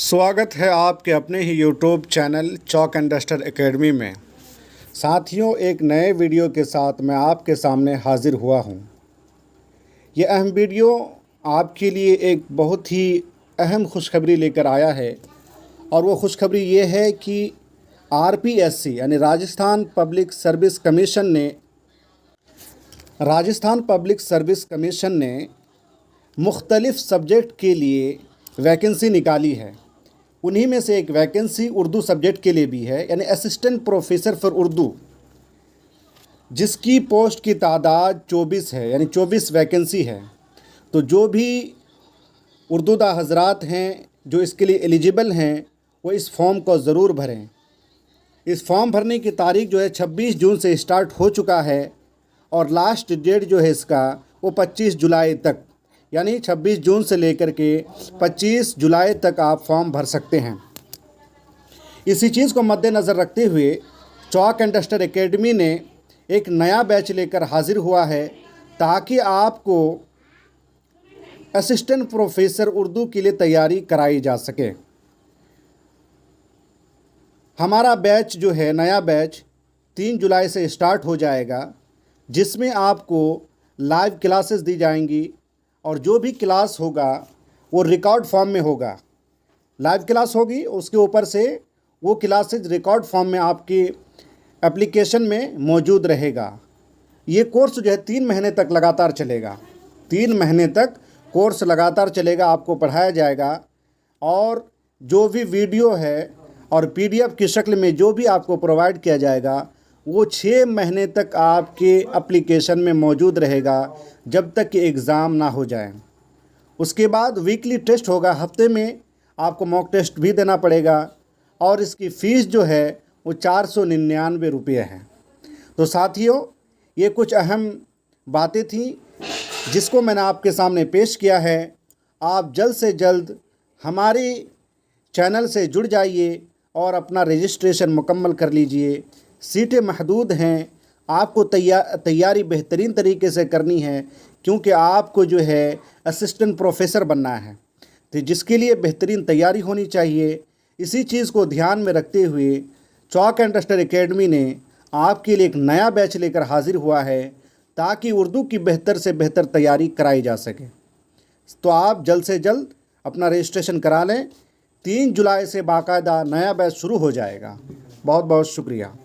स्वागत है आपके अपने ही YouTube channel chalk and duster academy में। साथियों, एक नए वीडियो के साथ मैं आपके सामने हाज़िर हुआ हूँ। ये अहम वीडियो आपके लिए एक बहुत ही अहम खुशखबरी लेकर आया है और वो खुशखबरी ये है कि आरपीएससी यानी राजस्थान पब्लिक सर्विस कमीशन ने मुख्तलिफ़ सब्जेक्ट के लिए वैकेंसी निकाली है। उन्हीं में से एक वैकेंसी उर्दू सब्जेक्ट के लिए भी है, यानी असिस्टेंट प्रोफेसर फॉर उर्दू, जिसकी पोस्ट की तादाद 24 है, यानी 24 वैकेंसी है। तो जो भी उर्दूदा हजरात हैं जो इसके लिए एलिजिबल हैं वो इस फॉर्म को ज़रूर भरें। इस फॉर्म भरने की तारीख जो है 26 जून से स्टार्ट हो चुका है और लास्ट डेट जो है इसका वो 25 जुलाई तक, यानी 26 जून से लेकर के 25 जुलाई तक आप फॉर्म भर सकते हैं। इसी चीज़ को मद्देनज़र रखते हुए चॉक एंड डस्टर एकेडमी ने एक नया बैच लेकर हाजिर हुआ है ताकि आपको असिस्टेंट प्रोफेसर उर्दू के लिए तैयारी कराई जा सके। हमारा बैच जो है, नया बैच 3 जुलाई से स्टार्ट हो जाएगा, जिसमें आपको लाइव क्लासेस दी जाएंगी और जो भी क्लास होगा वो रिकॉर्ड फॉर्म में होगा। लाइव क्लास होगी, उसके ऊपर से वो क्लासेज रिकॉर्ड फॉर्म में आपकी एप्लीकेशन में मौजूद रहेगा। ये कोर्स जो है 3 महीने तक लगातार चलेगा। 3 महीने तक कोर्स लगातार चलेगा, आपको पढ़ाया जाएगा और जो भी वीडियो है और पीडीएफ की शक्ल में जो भी आपको प्रोवाइड किया जाएगा वो 6 महीने तक आपके एप्लीकेशन में मौजूद रहेगा, जब तक कि एग्ज़ाम ना हो जाए। उसके बाद वीकली टेस्ट होगा, हफ्ते में आपको मॉक टेस्ट भी देना पड़ेगा और इसकी फ़ीस जो है वो 499 रुपये है। तो साथियों, ये कुछ अहम बातें थी जिसको मैंने आपके सामने पेश किया है। आप जल्द से जल्द हमारे चैनल से जुड़ जाइए और अपना रजिस्ट्रेशन मुकम्मल कर लीजिए। सीटें महदूद हैं, आपको तैयारी बेहतरीन तरीके से करनी है, क्योंकि आपको जो है असिस्टेंट प्रोफेसर बनना है, तो जिसके लिए बेहतरीन तैयारी होनी चाहिए। इसी चीज़ को ध्यान में रखते हुए चॉक एंड डस्टर एकेडमी ने आपके लिए एक नया बैच लेकर हाजिर हुआ है ताकि उर्दू की बेहतर से बेहतर तैयारी कराई जा सके। तो आप जल्द से जल्द अपना रजिस्ट्रेशन करा लें। 3 जुलाई से बाकायदा नया बैच शुरू हो जाएगा। बहुत बहुत शुक्रिया।